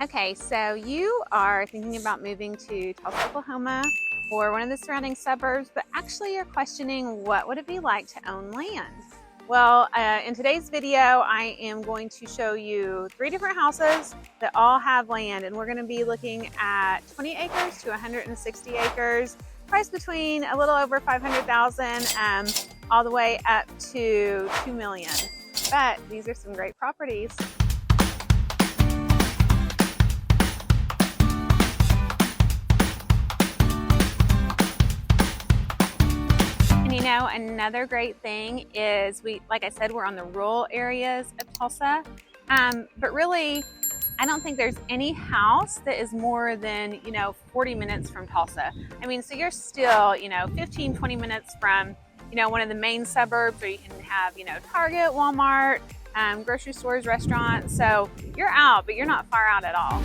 Okay, so you are thinking about moving to Tulsa, Oklahoma or one of the surrounding suburbs, but actually you're questioning what would it be like to own land? Well, in today's video, I am going to show you 3 different houses that all have land, and we're going to be looking at 20 acres to 160 acres, priced between a little over 500,000 all the way up to 2 million. But these are some great properties. You know, another great thing is like I said, we're on the rural areas of Tulsa, but really, I don't think there's any house that is more than, 40 minutes from Tulsa. I mean, so you're still, 15, 20 minutes from, one of the main suburbs, or you can have, Target, Walmart, grocery stores, restaurants. So you're out, but you're not far out at all.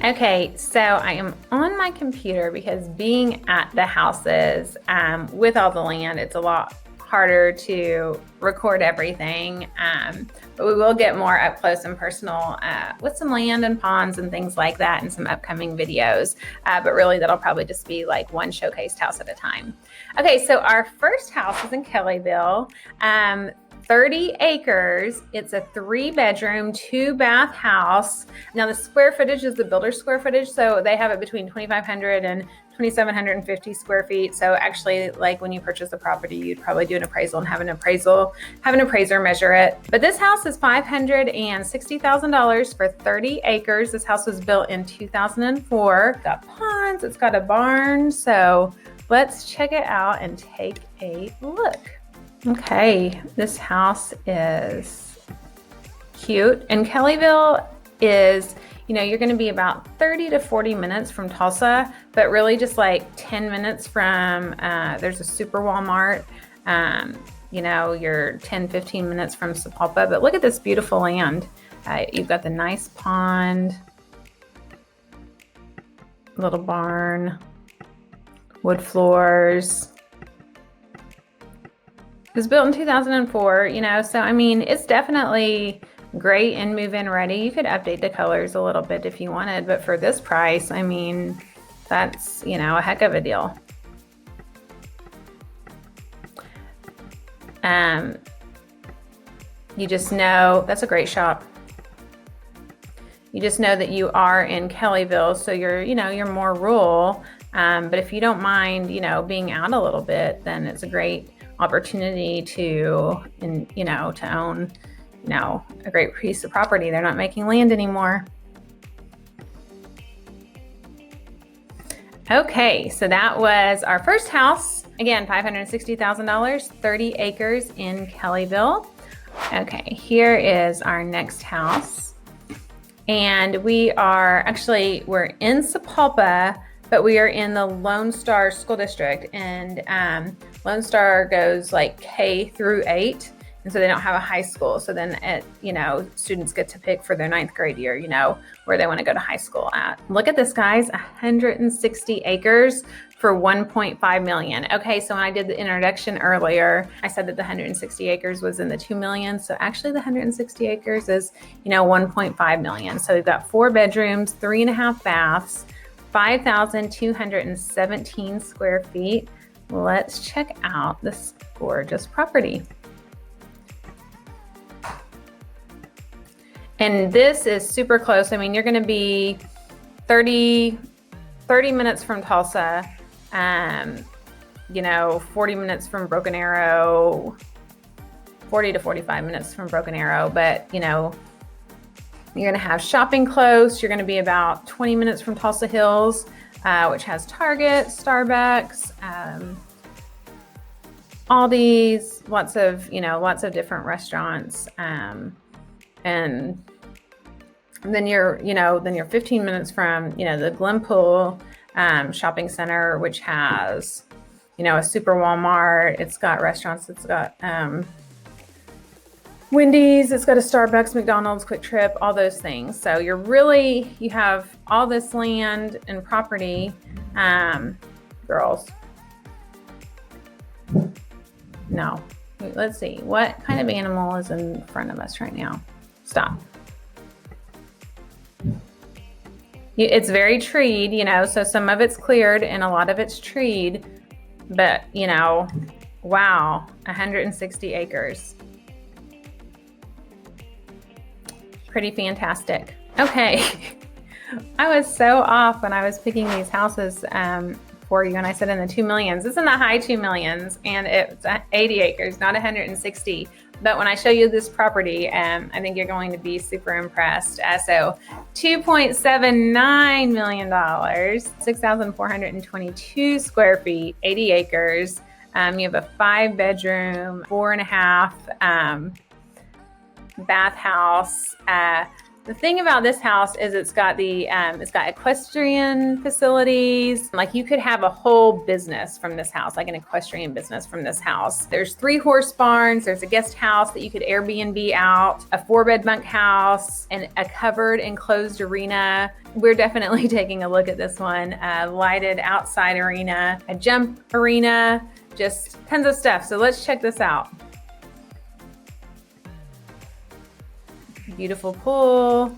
Okay, so I am on my computer because being at the houses with all the land, it's a lot harder to record everything, but we will get more up close and personal with some land and ponds and things like that in some upcoming videos, but really that'll probably just be like one showcased house at a time. Okay, so our first house is in Kellyville. 30 acres. It's a 3-bedroom, 2-bath house. Now the square footage is the builder square footage, so they have it between 2,500 and 2,750 square feet. So actually, like when you purchase the property, you'd probably do an appraisal and have an appraiser measure it. But this house is $560,000 for 30 acres. This house was built in 2004. It's got ponds, it's got a barn. So let's check it out and take a look. Okay, this house is cute, and Kellyville is, you're going to be about 30 to 40 minutes from Tulsa, but really just like 10 minutes from, there's a super Walmart, you're 10, 15 minutes from Sapulpa, but look at this beautiful land. You've got the nice pond, little barn, wood floors. It was built in 2004, so I mean, it's definitely great and move-in ready. You could update the colors a little bit if you wanted, but for this price, I mean, that's, a heck of a deal. You just know, that's a great shop. You just know that you are in Kellyville, so you're more rural, but if you don't mind, being out a little bit, then it's a great opportunity to own, a great piece of property. They're not making land anymore. Okay, so that was our first house. Again, $560,000, 30 acres in Kellyville. Okay, here is our next house. And we're in Sapulpa, but we are in the Lone Star School District, and Lone Star goes like K through 8, and so they don't have a high school. So then students get to pick for their 9th grade year, where they want to go to high school at. Look at this, guys, 160 acres for 1.5 million. Okay, so when I did the introduction earlier, I said that the 160 acres was in the 2 million. So actually the 160 acres is, 1.5 million. So we've got 4 bedrooms, 3.5 baths, 5,217 square feet. Let's check out this gorgeous property. And this is super close. I mean, you're going to be 30 minutes from Tulsa, 40 minutes from Broken Arrow, 40 to 45 minutes from Broken Arrow, but, you're going to have shopping close. You're going to be about 20 minutes from Tulsa Hills, which has Target, Starbucks, Aldi's, lots of different restaurants. And then you're 15 minutes from, the Glenpool shopping center, which has, a super Walmart. It's got restaurants. It's got Wendy's. It's got a Starbucks, McDonald's, Quick Trip, all those things. So you have all this land and property. Girls. No. Let's see. What kind of animal is in front of us right now? Stop. It's very treed, so some of it's cleared and a lot of it's treed, but wow, 160 acres. Pretty fantastic. Okay. I was so off when I was picking these houses for you, and I said in the 2 millions. It's in the high 2 millions, and it's 80 acres, not 160. But when I show you this property, I think you're going to be super impressed. So $2.79 million, 6,422 square feet, 80 acres. You have a 5-bedroom, 4.5 bathhouse. The thing about this house is it's got equestrian facilities. Like, you could have a whole business from this house, like an equestrian business from this house. There's 3 horse barns. There's a guest house that you could Airbnb out, a 4-bed bunkhouse, and a covered enclosed arena. We're definitely taking a look at this one. Lighted outside arena, a jump arena, just tons of stuff. So let's check this out. Beautiful pool.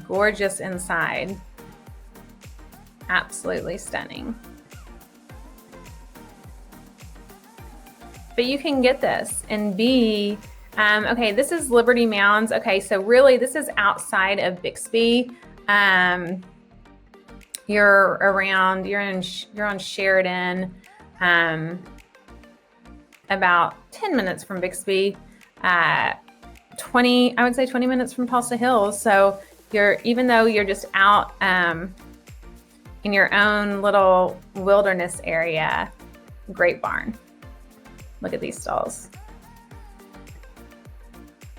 Gorgeous inside. Absolutely stunning. But you can get this and be, okay, this is Liberty Mounds. Okay, so really this is outside of Bixby. You're on Sheridan. About 10 minutes from Bixby, I would say 20 minutes from Tulsa Hills. So even though you're just out in your own little wilderness area, great barn. Look at these stalls.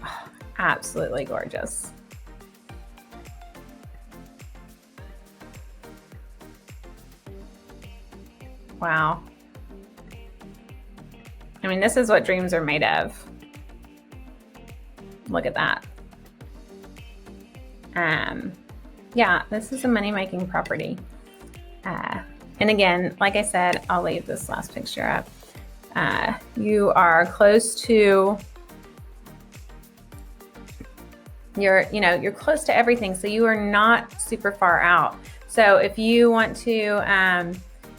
Oh, absolutely gorgeous. Wow. I mean, this is what dreams are made of. Look at that. Yeah, this is a money-making property. And again, like I said, I'll leave this last picture up. You are close to, you're close to everything. So you are not super far out. So if you want to,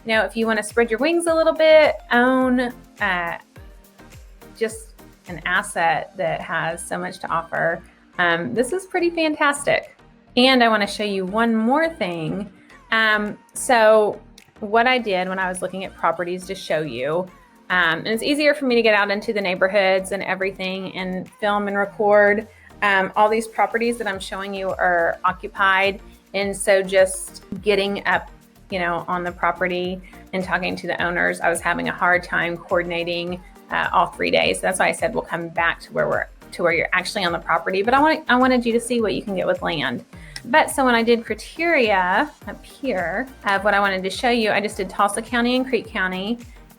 if you want to spread your wings a little bit, own just an asset that has so much to offer, this is pretty fantastic. And I want to show you one more thing. So what I did when I was looking at properties to show you, and it's easier for me to get out into the neighborhoods and everything and film and record. All these properties that I'm showing you are occupied. And so just getting up, on the property and talking to the owners, I was having a hard time coordinating all 3 days. So that's why I said we'll come back to where you're actually on the property. But I wanted you to see what you can get with land. But so when I did criteria up here of what I wanted to show you, I just did Tulsa County and Creek County.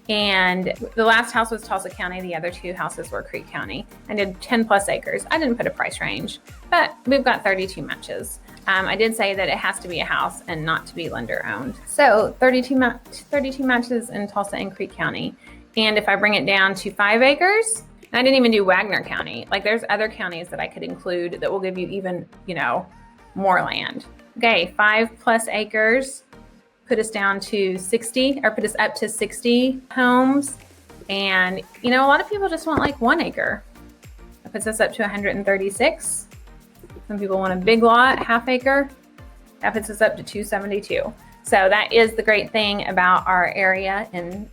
And the last house was Tulsa County. The other 2 houses were Creek County. I did 10 plus acres. I didn't put a price range, but we've got 32 matches. I did say that it has to be a house and not to be lender owned. So 32 matches in Tulsa and Creek County. And if I bring it down to 5 acres, and I didn't even do Wagner County. Like, there's other counties that I could include that will give you even, more land. Okay, 5 plus acres. Put us down to 60, or put us up to 60 homes. And, a lot of people just want like 1 acre. That puts us up to 136. Some people want a big lot, half acre. That puts us up to 272. So that is the great thing about our area. And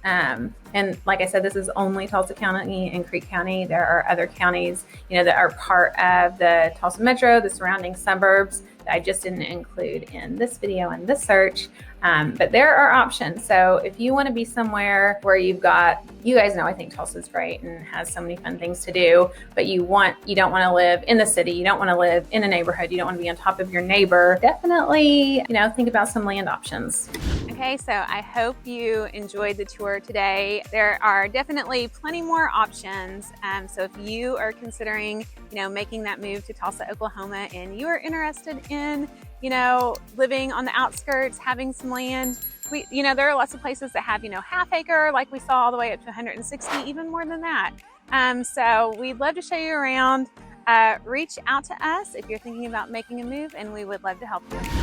like I said, this is only Tulsa County and Creek County. There are other counties, that are part of the Tulsa Metro, the surrounding suburbs, I just didn't include in this video and this search. But there are options. So if you want to be somewhere where you've got, you guys know, I think Tulsa's great and has so many fun things to do, but you don't want to live in the city, you don't want to live in a neighborhood, you don't want to be on top of your neighbor, definitely, think about some land options. Okay, so I hope you enjoyed the tour today. There are definitely plenty more options. So if you are considering, making that move to Tulsa, Oklahoma, and you are interested in, living on the outskirts, having some land, there are lots of places that have, half acre, like we saw, all the way up to 160, even more than that. So we'd love to show you around. Reach out to us if you're thinking about making a move, and we would love to help you.